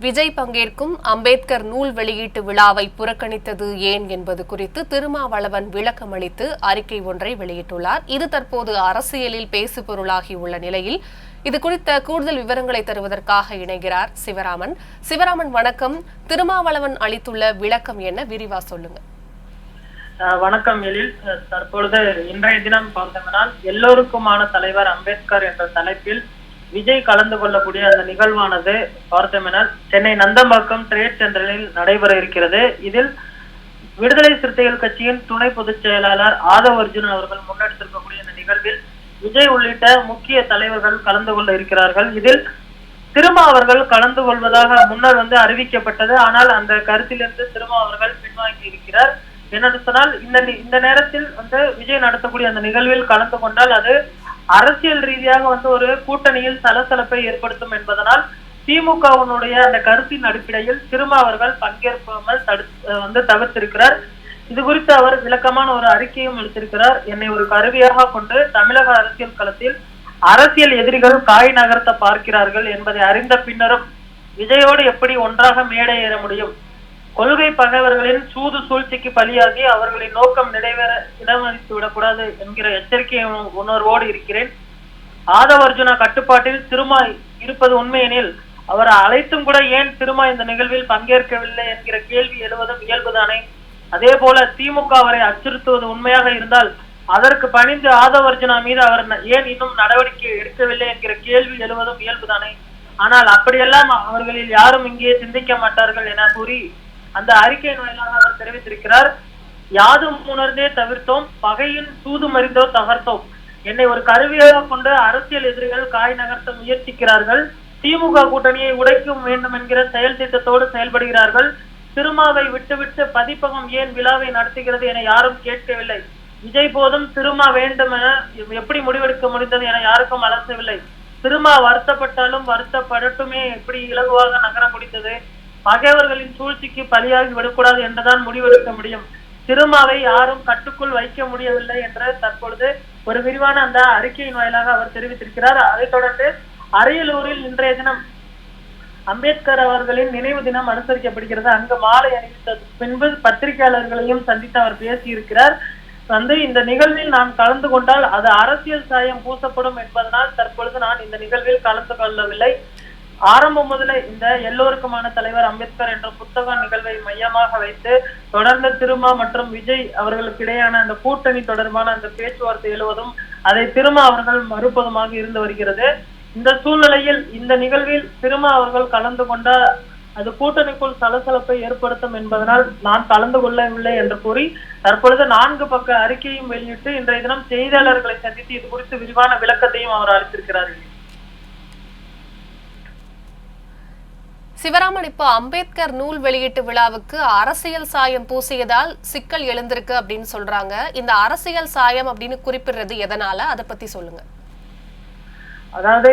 விஜய் பங்கேற்கும் அம்பேத்கர் நூல் வெளியீட்டு விழாவை புறக்கணித்தது ஏன் என்பது குறித்து திருமாவளவன் விளக்கமளித்து அறிக்கை ஒன்றை வெளியிட்டுள்ளார். இது தற்போது அரசியலில் பேசுபொருளாகியுள்ள நிலையில் இது குறித்த கூடுதல் விவரங்களை தருவதற்காக இணைகிறார் சிவராமன். சிவராமன், வணக்கம். திருமாவளவன் அளித்துள்ள விளக்கம் என்ன, விரிவா சொல்லுங்க. வணக்கம் எழில். தற்பொழுது இன்றைய தினம் பார்த்தோம்னால் எல்லோருக்குமான தலைவர் அம்பேத்கர் என்ற தலைப்பில் விஜய் கலந்து கொள்ளக்கூடிய அந்த நிகழ்வானது பார்த்தோம்னால் சென்னை நந்தம்பாக்கம் ட்ரேட் சென்டரில் நடைபெற இருக்கிறது. இதில் விடுதலை சிறுத்தைகள் கட்சியின் துணை பொதுச் செயலாளர் ஆதவ் அர்ஜுன் அவர்கள் முன்னெடுத்திருக்கக்கூடிய இந்த நிகழ்வில் விஜய் உள்ளிட்ட முக்கிய தலைவர்கள் கலந்து கொள்ள இருக்கிறார்கள். இதில் திருமா அவர்கள் கலந்து கொள்வதாக முன்னர் அறிவிக்கப்பட்டது. ஆனால் அந்த கருத்திலிருந்து திருமா அவர்கள் பின்வாங்கி இருக்கிறார். என்னென்னு சொன்னால் இந்த நேரத்தில் விஜய் நடத்தக்கூடிய அந்த நிகழ்வில் கலந்து கொண்டால் அது அரசியல் ரீதியாக ஒரு கூட்டணியில் சலசலப்பை ஏற்படுத்தும் என்பதனால் திமுகவினுடைய அந்த கருத்தின் அடிப்படையில் திருமா அவர்கள் பங்கேற்காமல் தவிர்த்திருக்கிறார். இது குறித்து அவர் விளக்கமான ஒரு அறிக்கையும் அளித்திருக்கிறார். என்னை ஒரு கருவியாக கொண்டு தமிழக அரசியல் களத்தில் அரசியல் எதிரிகள் காய் நகர்த்த பார்க்கிறார்கள் என்பதை அறிந்த பின்னரும் விஜயோடு எப்படி ஒன்றாக மேடை ஏற முடியும்? கொள்கை பகைவர்களின் சூது சூழ்ச்சிக்கு பலியாகி அவர்களின் நோக்கம் நிறைவேற இடமளித்து விடக்கூடாது என்கிற எச்சரிக்கை உணர்வோடு இருக்கிறேன். ஆதவ அர்ஜுனா கட்டுப்பாட்டில் திருமா இருப்பது உண்மையெனில் அவரை அழைத்தும் கூட ஏன் திருமா இந்த நிகழ்வில் பங்கேற்கவில்லை என்கிற கேள்வி எழுவதும் இயல்புதானே. அதே போல திமுக அவரை அச்சுறுத்துவது உண்மையாக இருந்தால் அதற்கு பணிந்து ஆதவ அர்ஜுனா மீது அவர் ஏன் இன்னும் நடவடிக்கை எடுக்கவில்லை என்கிற கேள்வி எழுவதும் இயல்புதானே. ஆனால் அப்படியெல்லாம் அவர்களில் யாரும் இங்கே சிந்திக்க மாட்டார்கள் என கூறி அந்த அறிக்கையின் வாயிலாக அவர் தெரிவித்திருக்கிறார். யாதும் உணர்ந்தே தவிர்த்தோம், பகையின் சூது மறிந்தோ தகர்த்தோம். என்னை ஒரு கருவியாக கொண்டு அரசியல் எதிரிகள் காய் நகர்த்த முயற்சிக்கிறார்கள். திமுக கூட்டணியை உடைக்கும் வேண்டும் என்கிற செயல் திட்டத்தோடு செயல்படுகிறார்கள். திருமாவை விட்டுவிட்டு பதிப்பகம் ஏன் விழாவை நடத்துகிறது என யாரும் கேட்கவில்லை. விஜய் போதும் திருமா வேண்டும் என எப்படி முடிவெடுக்க முடிந்தது என யாருக்கும் அலசவில்லை. திருமா வருத்தப்பட்டாலும் வருத்தப்படட்டுமே எப்படி இலகுவாக நகர முடிந்தது? பகைவர்களின் சூழ்ச்சிக்கு பலியாகி விடக்கூடாது என்றுதான் முடிவெடுக்க முடியும். திருமாவை யாரும் கட்டுக்குள் வைக்க முடியவில்லை என்று தற்பொழுது ஒரு விரிவான அந்த அறிக்கையின் வாயிலாக அவர் தெரிவித்திருக்கிறார். அதைத் தொடர்ந்து அரியலூரில் இன்றைய தினம் அம்பேத்கர் அவர்களின் நினைவு தினம் அனுசரிக்கப்படுகிறது. அங்கு மாலை அணிவித்த பின்பு பத்திரிகையாளர்களையும் சந்தித்து அவர் பேசியிருக்கிறார். இந்த நிகழ்வில் நான் கலந்து கொண்டால் அது அரசியல் சாயம் பூசப்படும் என்பதனால் தற்பொழுது நான் இந்த நிகழ்வில் கலந்து கொள்ளவில்லை. ஆரம்பம் முதலே இந்த எல்லோருக்குமான தலைவர் அம்பேத்கர் என்ற புத்தக நிகழ்வை மையமாக வைத்து தொடர்ந்து திருமா மற்றும் விஜய் அவர்களுக்கு இடையான அந்த கூட்டணி தொடர்பான அந்த பேச்சுவார்த்தை எழுவதும் அதை திருமா அவர்கள் மறுப்பதுமாக இருந்து வருகிறது. இந்த சூழ்நிலையில் இந்த நிகழ்வில் திருமா அவர்கள் கலந்து கொண்டால் அது கூட்டணிக்குள் சலசலப்பை ஏற்படுத்தும் என்பதனால் நான் கலந்து கொள்ளவில்லை என்று கூறி தற்பொழுது 4 பக்க அறிக்கையும் வெளியிட்டு இன்றைய தினம் செய்தியாளர்களை சந்தித்து இது குறித்து விரிவான விளக்கத்தையும் அவர் அளித்திருக்கிறார். சிவராமன், இப்போ அம்பேத்கர் நூல் வெளியீட்டு விழாவுக்கு அரசியல் சாயம் பூசியதால் சிக்கல் எழுந்திருக்கு அப்படின்னு சொல்றாங்க. இந்த அரசியல் சாயம் அப்படின்னு குறிப்பிடுறது எதனால, அதை பத்தி சொல்லுங்க. அதாவது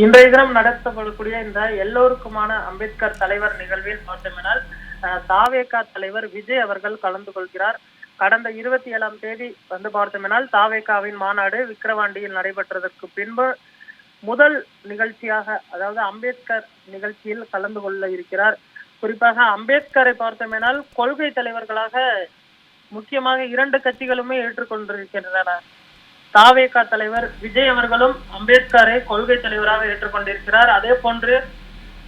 இன்றைய தினம் நடத்தப்படக்கூடிய இந்த எல்லோருக்குமான அம்பேத்கர் தலைவர் நிகழ்வில் பார்த்தோம்னால் தாவேகா தலைவர் விஜய் அவர்கள் கலந்து கொள்கிறார். கடந்த 27ஆம் தேதி பார்த்தோம்னால் தாவேகாவின் மாநாடு விக்கிரவாண்டியில் நடைபெற்றதற்கு பின்பு முதல் நிகழ்ச்சியாக அதாவது அம்பேத்கர் நிகழ்ச்சியில் கலந்து கொள்ள இருக்கிறார். குறிப்பாக அம்பேத்கரை பார்த்தோமேனால் கொள்கை தலைவர்களாக முக்கியமாக 2 கட்சிகளுமே ஏற்றுக்கொண்டிருக்கின்றன. தாவேகா தலைவர் விஜய் அவர்களும் அம்பேத்கரை கொள்கை தலைவராக ஏற்றுக்கொண்டிருக்கிறார். அதே போன்று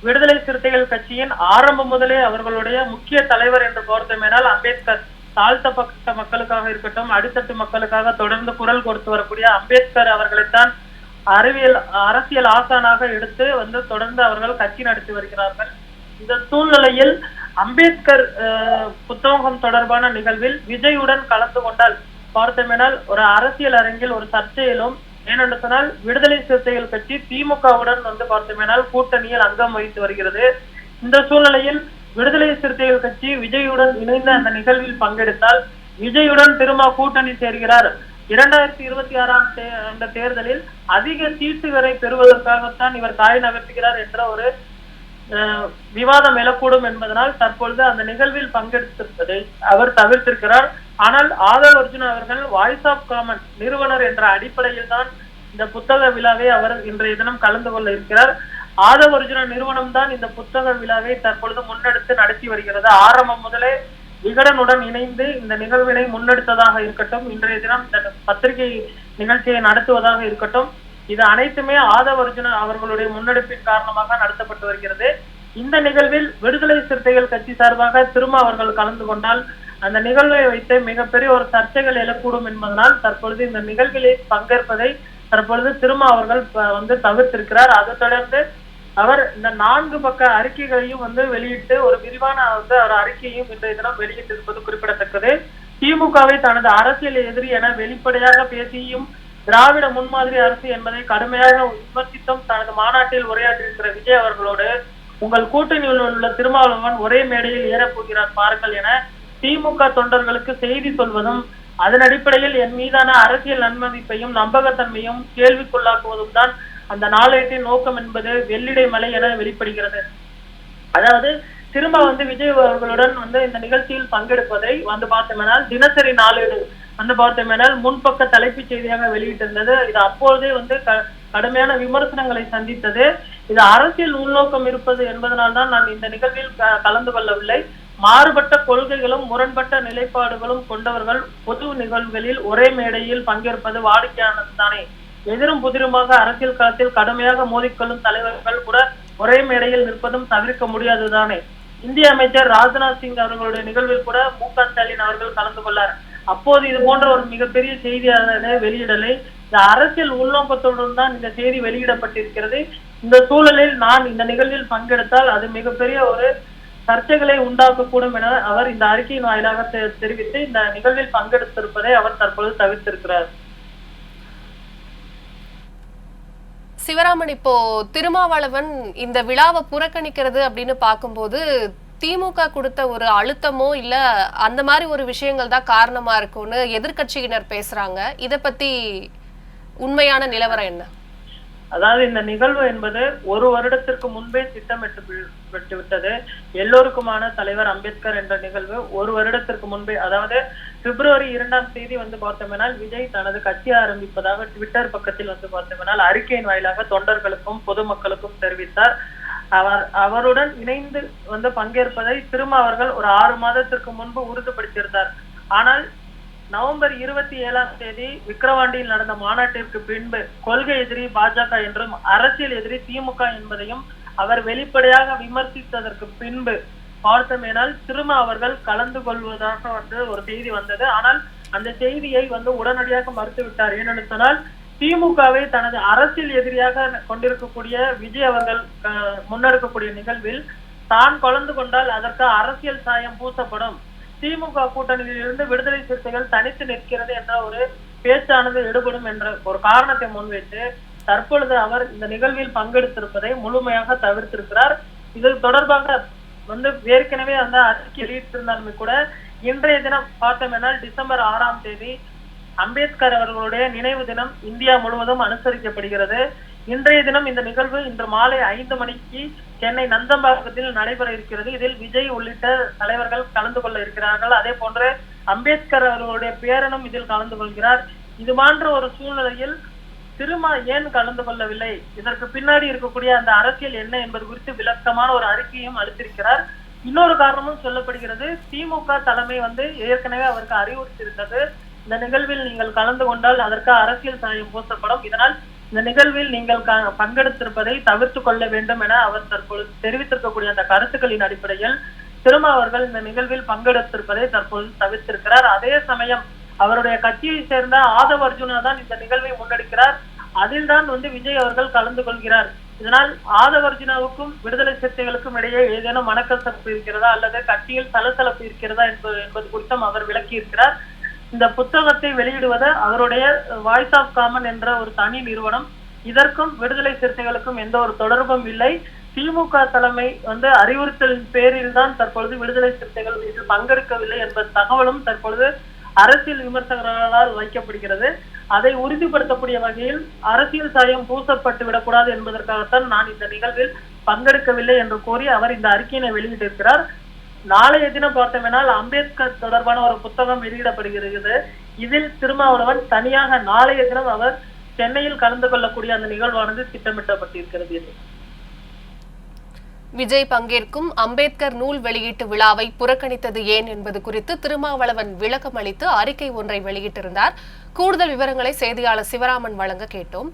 விடுதலை சிறுத்தைகள் கட்சியின் ஆரம்பம் முதலே அவர்களுடைய முக்கிய தலைவர் என்று பார்த்தோமேனால் அம்பேத்கர் தாழ்த்தப்பட்ட மக்களுக்காக இருக்கட்டும், அடித்தட்டு மக்களுக்காக தொடர்ந்து குரல் கொடுத்து வரக்கூடிய அம்பேத்கர் அவர்களைத்தான் அரசியல் ஆசானாக எடுத்து தொடர்ந்து அவர்கள் கட்சி நடத்தி வருகிறார்கள். இந்த சூழ்நிலையில் அம்பேத்கர் புத்தகம் தொடர்பான நிகழ்வில் விஜயுடன் கலந்து கொண்டால் பார்த்தோமேனால் ஒரு அரசியல் அரங்கில் ஒரு சர்ச்சையிலும், ஏனென்று சொன்னால் விடுதலை சிறுத்தைகள் கட்சி திமுகவுடன் பார்த்தோமேனால் கூட்டணியில் அங்கம் வகித்து வருகிறது. இந்த சூழ்நிலையில் விடுதலை சிறுத்தைகள் கட்சி விஜயுடன் இணைந்த அந்த நிகழ்வில் பங்கெடுத்தால் விஜயுடன் திருமா கூட்டணி சேர்கிறார். 2026ஆம் அந்த தேர்தலில் அதிக சீட்டுகளை பெறுவதற்காகத்தான் இவர் காய் நகர்த்துகிறார் என்ற ஒரு விவாதம் எழக்கூடும் என்பதனால் தற்பொழுது அந்த நிகழ்வில் பங்கெடுத்திருப்பதை அவர் தவிர்த்திருக்கிறார். ஆனால் ஆதவ் அர்ஜுன் அவர்கள் வாய்ஸ் ஆஃப் காமன் நிறுவனர் என்ற அடிப்படையில் தான் இந்த புத்தக விழாவை அவர் இன்றைய தினம் கலந்து கொள்ள இருக்கிறார். ஆதவர்ஜுன நிறுவனம் தான் இந்த புத்தக விழாவை தற்பொழுது முன்னெடுத்து நடத்தி வருகிறது. ஆரம்பம் முதலே விகடனுடன் இணைந்து இந்த நிகழ்வினை முன்னெடுத்ததாக இருக்கட்டும், இன்றைய தினம் இந்த பத்திரிகை நிகழ்ச்சியை நடத்துவதாக இருக்கட்டும், இது அனைத்துமே ஆதவர்ஜுன அவர்களுடைய முன்னெடுப்பின் காரணமாக நடத்தப்பட்டு வருகிறது. இந்த நிகழ்வில் விடுதலை சிறுத்தைகள் கட்சி சார்பாக திருமா அவர்கள் கலந்து கொண்டால் அந்த நிகழ்வை வைத்து மிகப்பெரிய ஒரு சர்ச்சைகள் எழக்கூடும் என்பதனால் தற்பொழுது இந்த நிகழ்வில் பங்கேற்பதை தற்பொழுது திருமா அவர்கள் தவிர்த்திருக்கிறார். அதை தொடர்ந்து அவர் இந்த 4 பக்க அறிக்கைகளையும் வெளியிட்டு ஒரு விரிவான ஒரு அறிக்கையும் இன்றைய தினம் வெளியிட்டிருப்பது குறிப்பிடத்தக்கது. திமுகவை தனது அரசியல் எதிரி என வெளிப்படையாக பேசியும் திராவிட முன்மாதிரி அரசு என்பதை கடுமையாக விமர்சித்தும் தனது மாநாட்டில் உரையாற்றியிருக்கிற விஜய் அவர்களோடு உங்கள் கூட்டணியில் உள்ள திருமாவளவன் ஒரே மேடையில் ஏறப்போகிறார் பாருங்கள் என திமுக தொண்டர்களுக்கு செய்தி சொல்வதும் அதன் அடிப்படையில் என் மீதான அரசியல் நன்மதிப்பையும் நம்பகத்தன்மையும் கேள்விக்குள்ளாக்குவதும் தான் அந்த நாளேட்டின் நோக்கம் என்பது வெள்ளிடை மலை என வெளிப்படுகிறது. அதாவது திரும்ப விஜய் அவர்களுடன் இந்த நிகழ்ச்சியில் பங்கெடுப்பதை பார்த்தோம்னால் தினசரி நாளேடு பார்த்தோம்னால் முன்பக்க தலைப்புச் செய்தியாக வெளியிட்டிருந்தது. இது அப்பொழுதே கடுமையான விமர்சனங்களை சந்தித்தது. இது அரசியல் உள்நோக்கம் இருப்பது என்பதனால்தான் நான் இந்த நிகழ்வில் கலந்து கொள்ளவில்லை. மாறுபட்ட கொள்கைகளும் முரண்பட்ட நிலைப்பாடுகளும் கொண்டவர்கள் பொது நிகழ்வுகளில் ஒரே மேடையில் பங்கேற்பது வாடிக்கையானது தானே. எதிரும் புதிருமாக அரசியல் களத்தில் கடுமையாக மோதிக்கொள்ளும் தலைவர்கள் கூட ஒரே மேடையில் நிற்பதும் தவிர்க்க முடியாதுதானே. இந்திய அமைச்சர் ராஜ்நாத் சிங் அவர்களுடைய நிகழ்வில் கூட மு.க. ஸ்டாலின் அவர்கள் கலந்து கொள்ளார். அப்போது இது போன்ற ஒரு மிகப்பெரிய செய்தியான வெளியிடலை இந்த அரசியல் உள்நோக்கத்துடன் தான் இந்த செய்தி வெளியிடப்பட்டிருக்கிறது. இந்த சூழலில் நான் இந்த நிகழ்வில் பங்கெடுத்தால் அது மிகப்பெரிய ஒரு சர்ச்சைகளை உண்டாக்கக்கூடும் என அவர் இந்த அறிக்கையின் வாயிலாக தெரிவித்து இந்த நிகழ்வில் பங்கெடுத்திருப்பதை அவர் தற்பொழுது தவிர்த்திருக்கிறார். சிவராமன், இப்போ திருமாவளவன் இந்த விழாவை புறக்கணிக்கிறது அப்படின்னு பார்க்கும்போது திமுக கொடுத்த ஒரு அழுத்தமோ இல்ல அந்த மாதிரி ஒரு விஷயங்கள் தான் காரணமா இருக்கும்னு எதிர்கட்சியினர் பேசுறாங்க. இத பத்தி உண்மையான நிலவரம் என்ன? அதாவது இந்த நிகழ்வு என்பது ஒரு வருடத்திற்கு முன்பே திட்டமிட்டு விட்டது. எல்லோருக்குமான தலைவர் அம்பேத்கர் என்ற நிகழ்வு ஒரு வருடத்திற்கு முன்பே, அதாவது பிப்ரவரி 2ஆம் தேதி பார்த்தோம்னால் விஜய் தனது கட்சி ஆரம்பிப்பதாக ட்விட்டர் பக்கத்தில் பார்த்தோம்னால் அறிக்கையின் வாயிலாக தொண்டர்களுக்கும் பொதுமக்களுக்கும் தெரிவித்தார். அவருடன் இணைந்து பங்கேற்பதை திரும்ப அவர்கள் ஒரு 6 மாதத்திற்கு முன்பு உறுதிப்படுத்தியிருந்தார். ஆனால் நவம்பர் 27ஆம் தேதி விக்கிரவாண்டியில் நடந்த மாநாட்டிற்கு பின்பு கொள்கை எதிரி பாஜக என்றும் அரசியல் எதிரி திமுக என்பதையும் அவர் வெளிப்படையாக விமர்சித்ததற்கு பின்பு பார்த்தோமேனால் திரும்ப அவர்கள் கலந்து கொள்வதாக ஒரு செய்தி வந்தது. ஆனால் அந்த செய்தியை உடனடியாக மறுத்துவிட்டார். ஏனென்று சொன்னால் திமுகவை தனது அரசியல் எதிரியாக கொண்டிருக்கக்கூடிய விஜய் அவர்கள் முன்னெடுக்கக்கூடிய நிகழ்வில் தான் கலந்து கொண்டால் அதற்கு அரசியல் சாயம் பூசப்படும், திமுக கூட்டணியில் இருந்து விடுதலை சிறுத்தைகள் தனித்து நிற்கிறது என்ற ஒரு பேச்சானது எடுபடும் என்ற ஒரு காரணத்தை முன்வைத்து தற்பொழுது அவர் இந்த நிகழ்வில் பங்கெடுத்திருப்பதை முழுமையாக தவிர்த்திருக்கிறார். இது தொடர்பாக ஏற்கனவே அந்த அறிக்கை வெளியிட்டிருந்தாலுமே கூட இன்றைய தினம் பார்த்தோம்னால் டிசம்பர் 6ஆம் தேதி அம்பேத்கர் அவர்களுடைய நினைவு தினம் இந்தியா முழுவதும் அனுசரிக்கப்படுகிறது. இன்றைய தினம் இந்த நிகழ்வு இன்று மாலை 5 மணிக்கு சென்னை நந்தம்பாக்கத்தில் நடைபெற இருக்கிறது. இதில் விஜய் உள்ளிட்ட தலைவர்கள் கலந்து கொள்ள இருக்கிறார்கள். அதே போன்று அம்பேத்கர் அவர்களுடைய பேரனும் இதில் கலந்து கொள்கிறார். இது போன்ற ஒரு சூழ்நிலையில் திருமா ஏன் கலந்து கொள்ளவில்லை, இதற்கு பின்னாடி இருக்கக்கூடிய அந்த அரசியல் என்ன என்பது குறித்து விளக்கமான ஒரு அறிக்கையும் அளித்திருக்கிறார். இன்னொரு காரணமும் சொல்லப்படுகிறது. திமுக தலைமை ஏற்கனவே அவருக்கு அறிவுறுத்தியிருந்தது, இந்த நிகழ்வில் நீங்கள் கலந்து கொண்டால் அதற்கு அரசியல் சாயம் பூசப்படும், இதனால் இந்த நிகழ்வில் நீங்கள் பங்கெடுத்திருப்பதை தவிர்த்து கொள்ள வேண்டும் என அவர் தற்பொழுது தெரிவித்திருக்கக்கூடிய அந்த கருத்துக்களின் அடிப்படையில் திருமா அவர்கள் இந்த நிகழ்வில் பங்கெடுத்திருப்பதை தற்போது தவிர்த்திருக்கிறார். அதே சமயம் அவருடைய கட்சியை சேர்ந்த ஆதவர்ஜுனா தான் இந்த நிகழ்வை முன்னெடுக்கிறார். அதில் தான் விஜய் அவர்கள் கலந்து கொள்கிறார். இதனால் ஆதவர்ஜுனாவுக்கும் விடுதலை சிறுத்தைகளுக்கும் இடையே ஏதேனும் மனக்கசப்பு இருக்கிறதா அல்லது கட்சியில் சலசலப்பு இருக்கிறதா என்பது குறித்தும் அவர் விளக்கி இருக்கிறார். இந்த புத்தகத்தை வெளியிடுவது அவருடைய வாய்ஸ் ஆஃப் காமன் என்ற ஒரு தனி நிறுவனம். இதற்கும் விடுதலை சிறுத்தைகளுக்கும் எந்த ஒரு தொடர்பும் இல்லை. திமுக தலைமை அறிவுறுத்தலின் பேரில் தான் தற்பொழுது விடுதலை சிறுத்தைகள் இதில் பங்கெடுக்கவில்லை என்பது தகவலும் தற்பொழுது அரசியல் விமர்சகர்களால் வைக்கப்படுகிறது. அதை உறுதிப்படுத்தக்கூடிய வகையில் அரசியல் சாயம் பூசப்பட்டு விடக்கூடாது என்பதற்காகத்தான் நான் இந்த நிகழ்வில் பங்கெடுக்கவில்லை என்று கூறி அவர் இந்த அறிக்கையினை வெளியிட்டிருக்கிறார். நாளைய தினம் பார்த்தோம்னால் அம்பேத்கர் தொடர்பான ஒரு புத்தகம் வெளியிடப்படுகிறது. இதில் திருமாவளவன் தனியாக நாளைய தினம் அவர் சென்னையில் கலந்து கொள்ளக்கூடிய அந்த நிகழ்வானது திட்டமிட்டப்பட்டிருக்கிறது. விஜய் பங்கேற்கும் அம்பேத்கர் நூல் வெளியீட்டு விழாவை புறக்கணித்தது ஏன் என்பது குறித்து திருமாவளவன் விளக்கம் அளித்து அறிக்கை ஒன்றை வெளியிட்டிருந்தார். கூடுதல் விவரங்களை செய்தியாளர் சிவராமன் வழங்க கேட்டோம்.